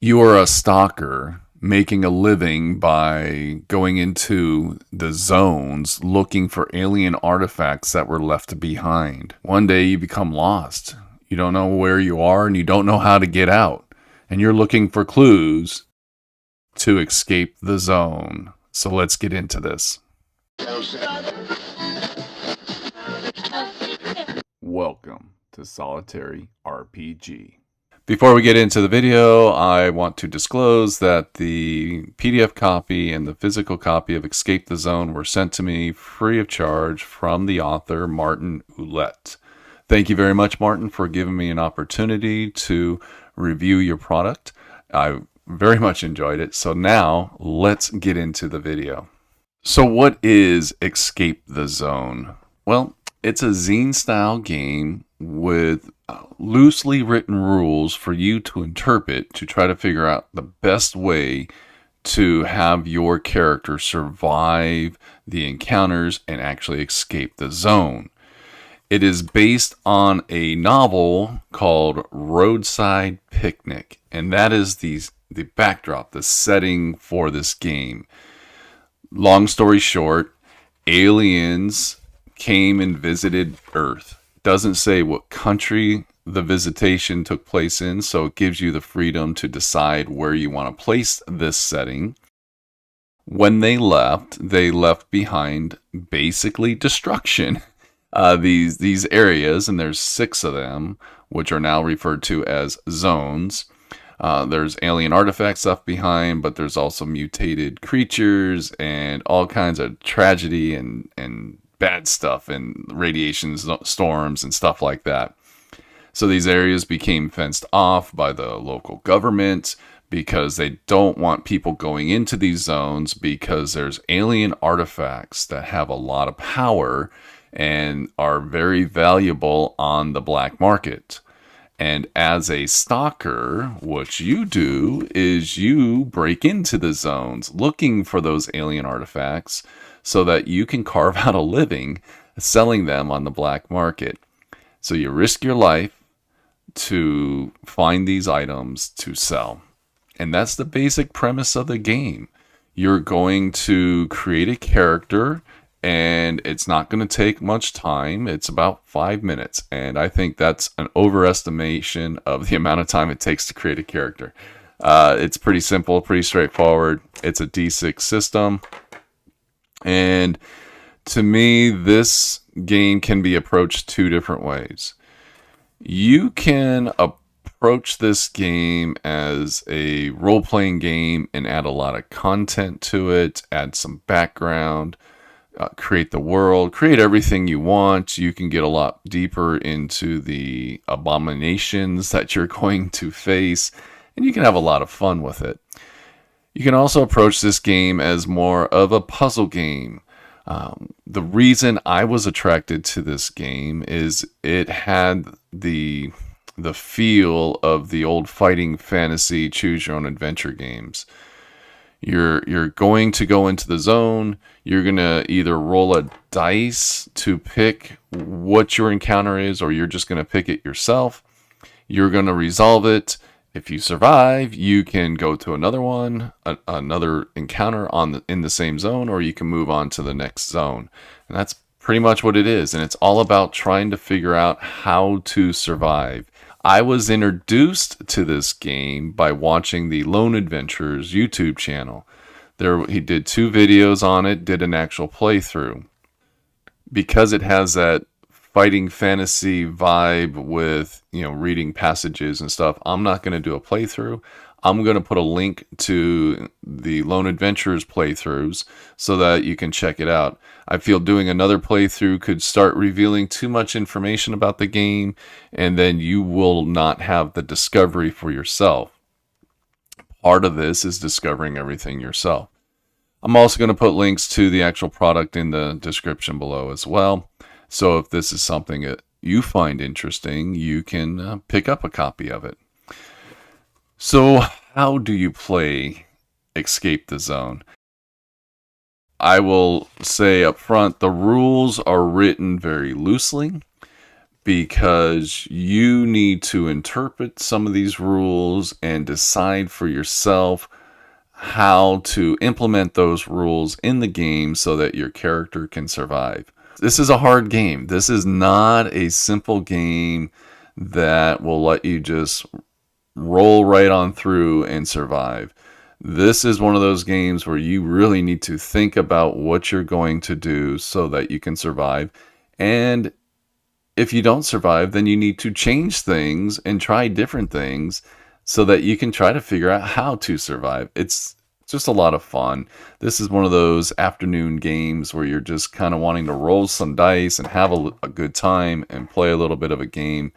You are a stalker making a living by going into the zones looking for alien artifacts that were left behind. One day you become lost. You don't know where you are and you don't know how to get out. And you're looking for clues to escape the zone. So let's get into this. Welcome to Solitary RPG. Before we get into the video, I want to disclose that the PDF copy and the physical copy of Escape the Zone were sent to me free of charge from the author, Martin Ouellette. Thank you very much, Martin, for giving me an opportunity to review your product. I very much enjoyed it. So now, let's get into the video. So what is Escape the Zone? Well, it's a zine-style game with loosely written rules for you to interpret to try to figure out the best way to have your character survive the encounters and actually escape the zone. It is based on a novel called Roadside Picnic, and that is the backdrop, the setting for this game. Long story short, aliens came and visited Earth. Doesn't say what country the visitation took place in, so it gives you the freedom to decide where you want to place this setting. When they left behind basically destruction. These areas, and there's 6 of them, which are now referred to as zones. There's alien artifacts left behind, but there's also mutated creatures and all kinds of tragedy and bad stuff and radiation storms and stuff like that. So these areas became fenced off by the local government because they don't want people going into these zones because there's alien artifacts that have a lot of power and are very valuable on the black market. And as a stalker, what you do is you break into the zones looking for those alien artifacts so that you can carve out a living selling them on the black market. So you risk your life to find these items to sell. And that's the basic premise of the game. You're going to create a character, and it's not going to take much time. It's about 5 minutes. And I think that's an overestimation of the amount of time it takes to create a character. It's pretty simple, pretty straightforward. It's a D6 system. And to me, this game can be approached 2 different ways. You can approach this game as a role-playing game and add a lot of content to it, add some background, create the world, create everything you want. You can get a lot deeper into the abominations that you're going to face, and you can have a lot of fun with it. You can also approach this game as more of a puzzle game. The reason I was attracted to this game is it had the feel of the old fighting fantasy choose your own adventure games. You're going to go into the zone. You're going to either roll a dice to pick what your encounter is, or you're just going to pick it yourself. You're going to resolve it. If you survive, you can go to another one, another encounter in the same zone, or you can move on to the next zone. And that's pretty much what it is. And it's all about trying to figure out how to survive. I was introduced to this game by watching the Lone Adventures YouTube channel. He did 2 videos on it, did an actual playthrough. Because it has that fighting fantasy vibe with, reading passages and stuff, I'm not going to do a playthrough. I'm going to put a link to the Lone Adventures playthroughs so that you can check it out. I feel doing another playthrough could start revealing too much information about the game, and then you will not have the discovery for yourself. Part of this is discovering everything yourself. I'm also going to put links to the actual product in the description below as well. So if this is something that you find interesting, you can pick up a copy of it. So how do you play Escape the Zone? I will say up front, the rules are written very loosely. because you need to interpret some of these rules and decide for yourself how to implement those rules in the game so that your character can survive. This is a hard game. This is not a simple game that will let you just roll right on through and survive. This is one of those games where you really need to think about what you're going to do so that you can survive. And if you don't survive, then you need to change things and try different things so that you can try to figure out how to survive. It's just a lot of fun. This is one of those afternoon games where you're just kind of wanting to roll some dice and have a good time and play a little bit of a game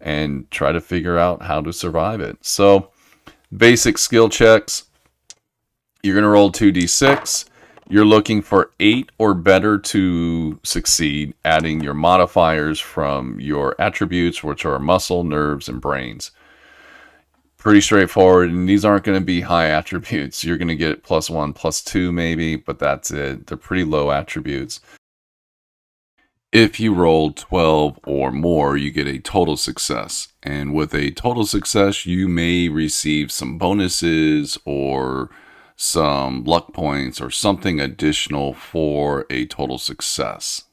and try to figure out how to survive it. So, basic skill checks. You're going to roll 2d6. You're looking for 8 or better to succeed, adding your modifiers from your attributes, which are muscle, nerves, and brains. Pretty straightforward, and these aren't going to be high attributes. You're going to get +1, +2 maybe, but that's it. They're pretty low attributes. If you roll 12 or more, you get a total success. And with a total success, you may receive some bonuses or some luck points or something additional for a total success.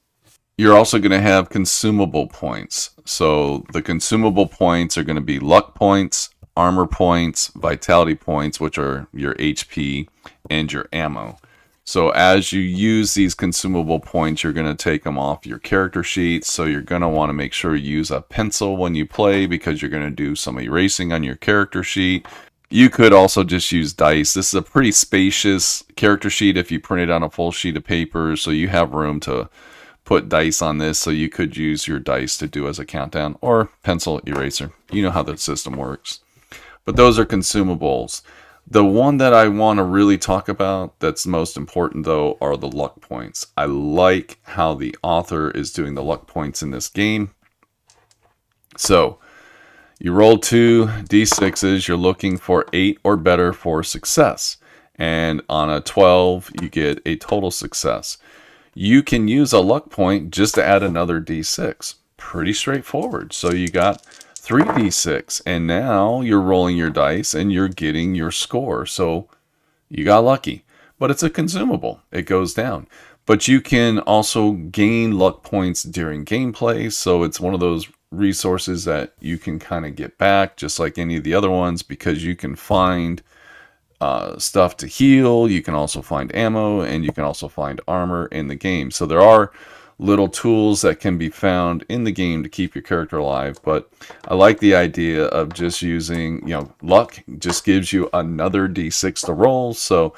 You're also going to have consumable points. So the consumable points are going to be luck points, armor points, vitality points, which are your HP, and your ammo. So as you use these consumable points, you're going to take them off your character sheet. So you're going to want to make sure you use a pencil when you play because you're going to do some erasing on your character sheet. You could also just use dice. This is a pretty spacious character sheet if you print it on a full sheet of paper. So you have room to put dice on this. So you could use your dice to do as a countdown or pencil eraser. You know how the system works. But those are consumables. The one that I want to really talk about that's most important, though, are the luck points. I like how the author is doing the luck points in this game. So, you roll 2d6s, you're looking for 8 or better for success. And on a 12, you get a total success. You can use a luck point just to add another d6. Pretty straightforward. So you got 3d6, and now you're rolling your dice and you're getting your score. So you got lucky, but it's a consumable. It goes down. But you can also gain luck points during gameplay, so it's one of those resources that you can kind of get back, just like any of the other ones, because you can find stuff to heal, you can also find ammo, and you can also find armor in the game. So there are little tools that can be found in the game to keep your character alive, but I like the idea of just using, luck just gives you another d6 to roll, so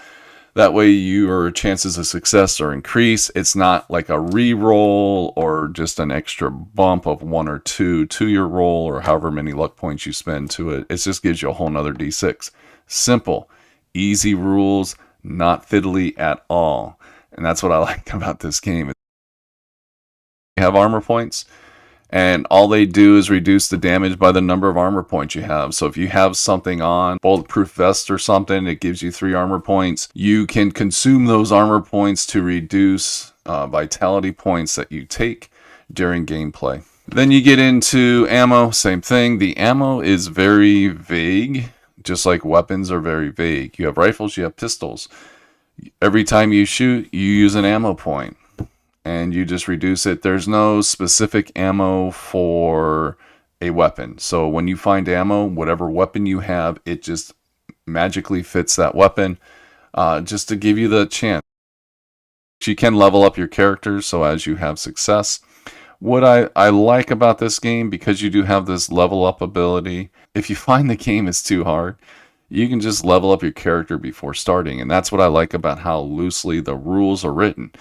that way your chances of success are increased. It's not like a re-roll or just an extra bump of 1 or 2 to your roll or however many luck points you spend to it. It just gives you a whole nother d6. Simple, easy rules, not fiddly at all. And that's what I like about this game. Have armor points, and all they do is reduce the damage by the number of armor points you have. So if you have something on, bulletproof vest or something, it gives you 3 armor points. You can consume those armor points to reduce vitality points that you take during gameplay. Then you get into ammo, same thing. The ammo is very vague, just like weapons are very vague. You have rifles, you have pistols. Every time you shoot, you use an ammo point, and you just reduce it. There's no specific ammo for a weapon. So when you find ammo, whatever weapon you have, it just magically fits that weapon, just to give you the chance. You can level up your character, so as you have success. What I like about this game, because you do have this level up ability, if you find the game is too hard, you can just level up your character before starting. And that's what I like about how loosely the rules are written.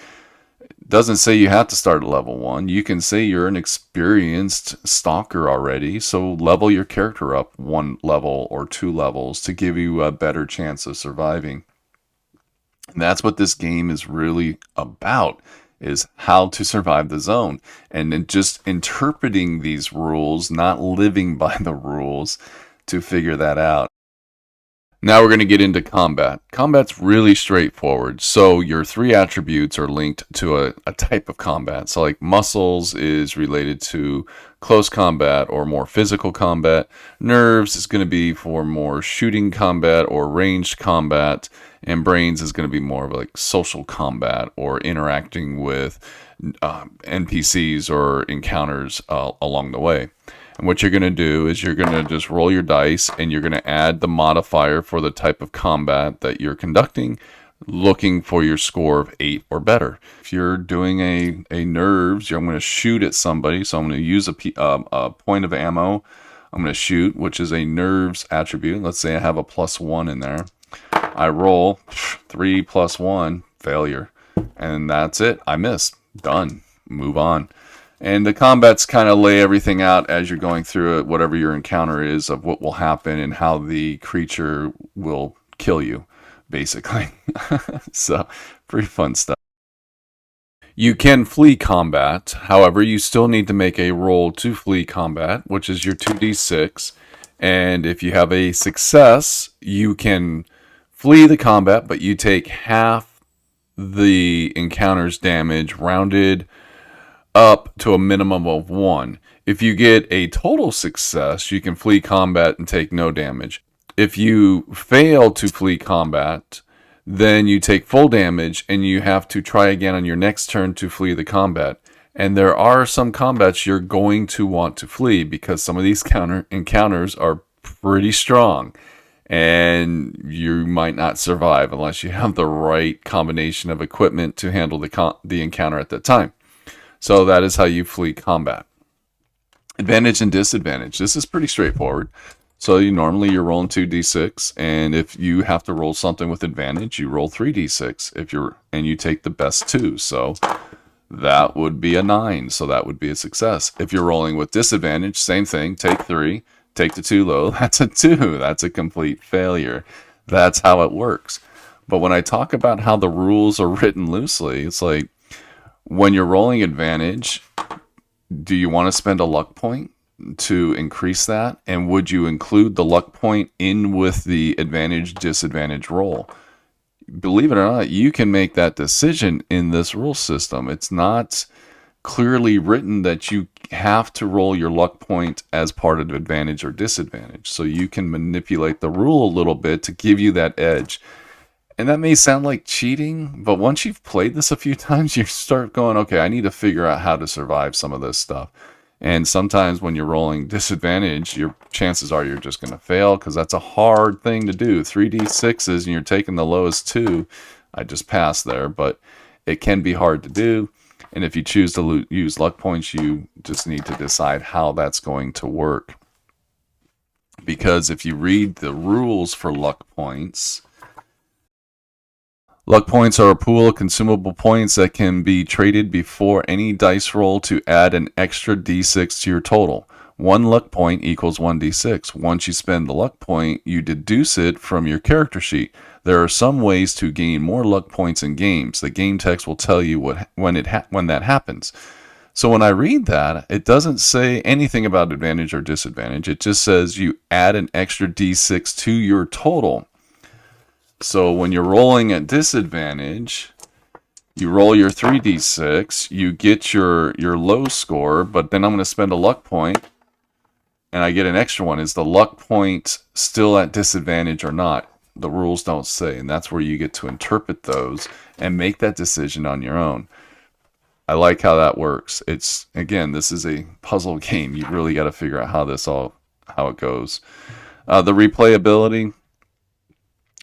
Doesn't say you have to start at level 1. You can say you're an experienced stalker already, so level your character up 1 level or 2 levels to give you a better chance of surviving. And that's what this game is really about, is how to survive the zone. And then just interpreting these rules, not living by the rules, to figure that out. Now we're going to get into combat. Combat's really straightforward. So your 3 attributes are linked to a type of combat. So like muscles is related to close combat or more physical combat. Nerves is going to be for more shooting combat or ranged combat. And brains is going to be more of like social combat or interacting with NPCs or encounters along the way. And what you're going to do is you're going to just roll your dice and you're going to add the modifier for the type of combat that you're conducting, looking for your score of 8 or better. If you're doing a nerves, I'm going to shoot at somebody, so I'm going to use a point of ammo. I'm going to shoot, which is a nerves attribute. Let's say I have a +1 in there. I roll 3 + 1, failure, and that's it. I missed. Done. Move on. And the combats kind of lay everything out as you're going through it, whatever your encounter is, of what will happen and how the creature will kill you, basically. So, pretty fun stuff. You can flee combat. However, you still need to make a roll to flee combat, which is your 2d6. And if you have a success, you can flee the combat, but you take half the encounter's damage rounded up to a minimum of 1. If you get a total success, you can flee combat and take no damage. If you fail to flee combat, then you take full damage and you have to try again on your next turn to flee the combat. And there are some combats you're going to want to flee because some of these encounters are pretty strong. And you might not survive unless you have the right combination of equipment to handle the encounter at that time. So that is how you flee combat. Advantage and disadvantage. This is pretty straightforward. So you're rolling 2d6, and if you have to roll something with advantage, you roll 3d6 and you take the best 2. So that would be a 9. So that would be a success. If you're rolling with disadvantage, same thing. Take 3. Take the 2 low. That's a 2. That's a complete failure. That's how it works. But when I talk about how the rules are written loosely, it's like when you're rolling advantage, do you want to spend a luck point to increase that? And would you include the luck point in with the advantage disadvantage roll? Believe it or not, you can make that decision in this rule system. It's not clearly written that you have to roll your luck point as part of advantage or disadvantage. So you can manipulate the rule a little bit to give you that edge. And that may sound like cheating, but once you've played this a few times, you start going, okay, I need to figure out how to survive some of this stuff. And sometimes when you're rolling disadvantage, your chances are you're just going to fail because that's a hard thing to do. 3d6s and you're taking the lowest 2. I just passed there, but it can be hard to do. And if you choose to use luck points, you just need to decide how that's going to work. Because if you read the rules for luck points, luck points are a pool of consumable points that can be traded before any dice roll to add an extra d6 to your total. 1 luck point equals 1d6. Once you spend the luck point, you deduce it from your character sheet. There are some ways to gain more luck points in games. The game text will tell you when that happens. So when I read that, it doesn't say anything about advantage or disadvantage. It just says you add an extra d6 to your total. So when you're rolling at disadvantage, you roll your 3d6, you get your low score, but then I'm going to spend a luck point, and I get an extra one. Is the luck point still at disadvantage or not? The rules don't say, and that's where you get to interpret those and make that decision on your own. I like how that works. It's, again, this is a puzzle game. You really got to figure out how it goes. The replayability.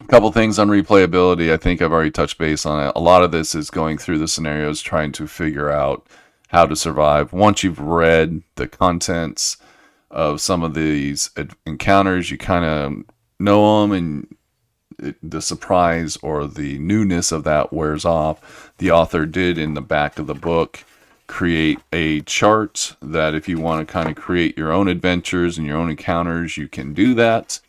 A couple things on replayability. I think I've already touched base on it. A lot of this is going through the scenarios, trying to figure out how to survive. Once you've read the contents of some of these encounters, you kind of know them, and the surprise or the newness of that wears off. The author did, in the back of the book, create a chart that if you want to kind of create your own adventures and your own encounters, you can do that,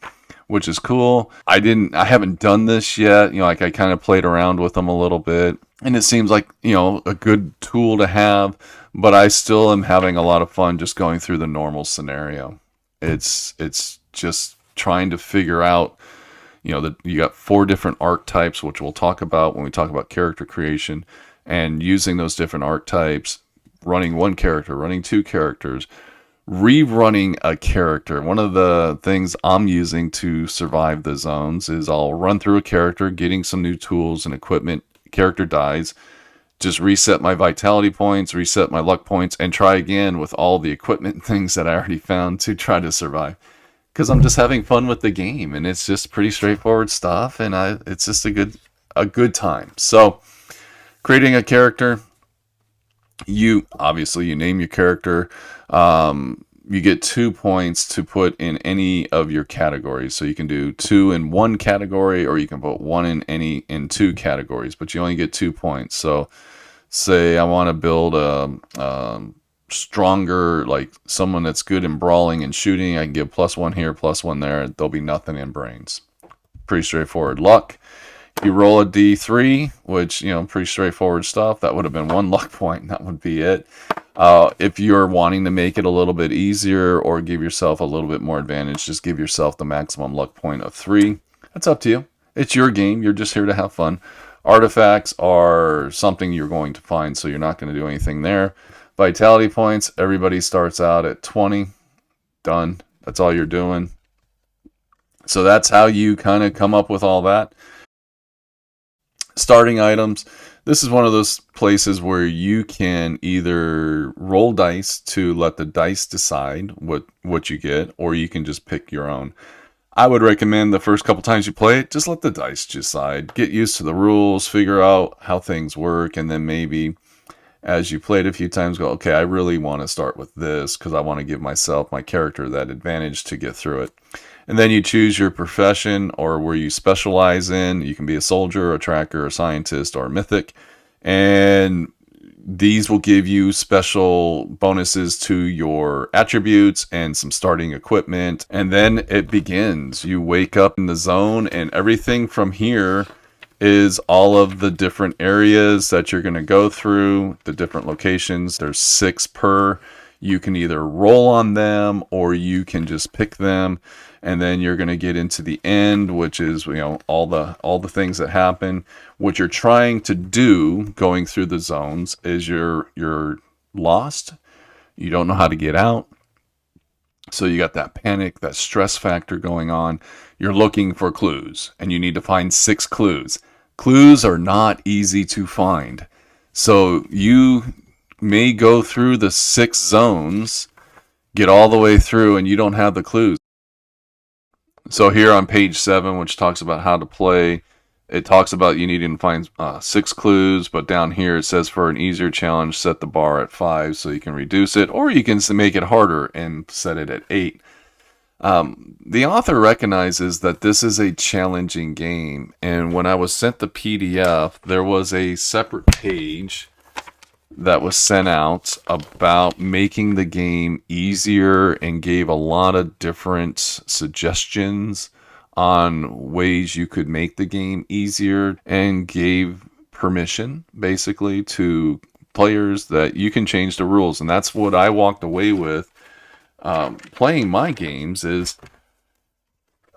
which is cool. I haven't done this yet. I kind of played around with them a little bit, and it seems like, a good tool to have, but I still am having a lot of fun just going through the normal scenario. It's just trying to figure out, that you got 4 different archetypes, which we'll talk about when we talk about character creation, and using those different archetypes, running 1 character, running 2 characters, rerunning a character. One of the things I'm using to survive the zones is I'll run through a character, getting some new tools and equipment. Character dies, just reset my vitality points, reset my luck points, and try again with all the equipment and things that I already found to try to survive. Because I'm just having fun with the game, and it's just pretty straightforward stuff, and it's just a good time. So, creating a character, you name your character. You get 2 points to put in any of your categories. So you can do 2 in one category, or you can put 1 in 2 categories, but you only get 2 points. So say I want to build a stronger, like someone that's good in brawling and shooting. I can give +1 here, +1 there. There'll be nothing in brains. Pretty straightforward. Luck, you roll a D3, which, pretty straightforward stuff. That would have been 1 luck point. That would be it. If you're wanting to make it a little bit easier or give yourself a little bit more advantage, just give yourself the maximum luck point of 3. That's up to you. It's your game. You're just here to have fun. Artifacts are something you're going to find, so you're not going to do anything there. Vitality points, everybody starts out at 20. Done. That's all you're doing. So that's how you kind of come up with all that. Starting items. This is one of those places where you can either roll dice to let the dice decide what you get, or you can just pick your own. I would recommend the first couple times you play it, just let the dice decide. Get used to the rules, figure out how things work, and then maybe as you play it a few times, go, okay, I really want to start with this because I want to give myself, my character, that advantage to get through it. And then you choose your profession or where you specialize in. You can be a soldier, a tracker, a scientist, or a mythic. And these will give you special bonuses to your attributes and some starting equipment. And then it begins. You wake up in the zone, and everything from here is all of the different areas that you're going to go through, the different locations. There's 6 per. You can either roll on them or you can just pick them. And then you're going to get into the end, which is, all the things that happen. What you're trying to do going through the zones is you're lost. You don't know how to get out. So you got that panic, that stress factor going on. You're looking for clues, and you need to find 6 clues. Clues are not easy to find. So you may go through the 6 zones, get all the way through, and you don't have the clues. So here on page 7, which talks about how to play, it talks about you needing to find 6 clues, but down here it says for an easier challenge, set the bar at 5 so you can reduce it, or you can make it harder and set it at 8. The author recognizes that this is a challenging game, and when I was sent the PDF, there was a separate page that was sent out about making the game easier and gave a lot of different suggestions on ways you could make the game easier, and gave permission basically to players that you can change the rules. And that's what I walked away with playing my games. Is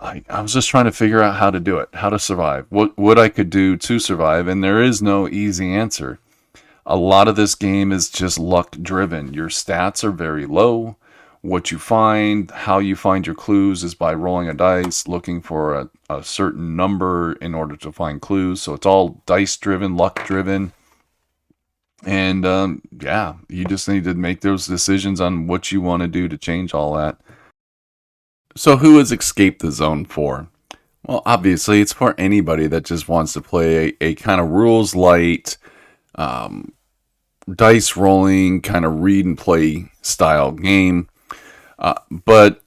I was just trying to figure out how to do it, how to survive, what I could do to survive, and there is no easy answer. A lot of this game is just luck driven. Your stats are very low. What you find, how you find your clues, is by rolling a dice, looking for a certain number in order to find clues. So it's all dice driven, luck driven. And you just need to make those decisions on what you want to do to change all that. So who is Escape the Zone for? Well, obviously it's for anybody that just wants to play a kind of rules light, dice rolling, kind of read and play style game. But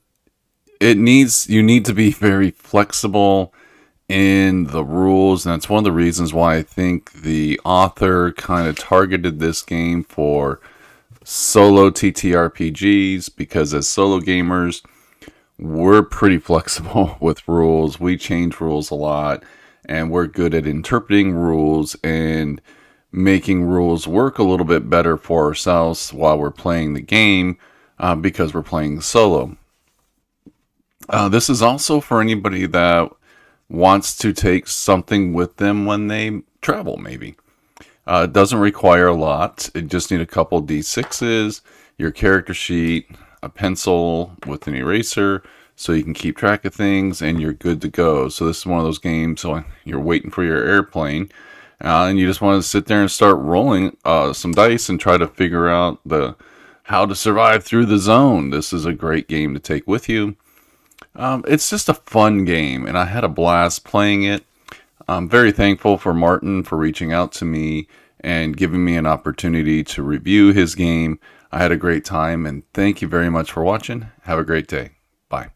you need to be very flexible in the rules, and that's one of the reasons why I think the author kind of targeted this game for solo TTRPGs, because as solo gamers, we're pretty flexible with rules. We change rules a lot, and we're good at interpreting rules and making rules work a little bit better for ourselves while we're playing the game, because we're playing solo. This is also for anybody that wants to take something with them when they travel, maybe. It doesn't require a lot. It just need a couple D6s, your character sheet, a pencil with an eraser so you can keep track of things and you're good to go. So this is one of those games so you're waiting for your airplane and you just want to sit there and start rolling some dice and try to figure out how to survive through the zone. This is a great game to take with you. It's just a fun game, and I had a blast playing it. I'm very thankful for Martin for reaching out to me and giving me an opportunity to review his game. I had a great time, and thank you very much for watching. Have a great day. Bye.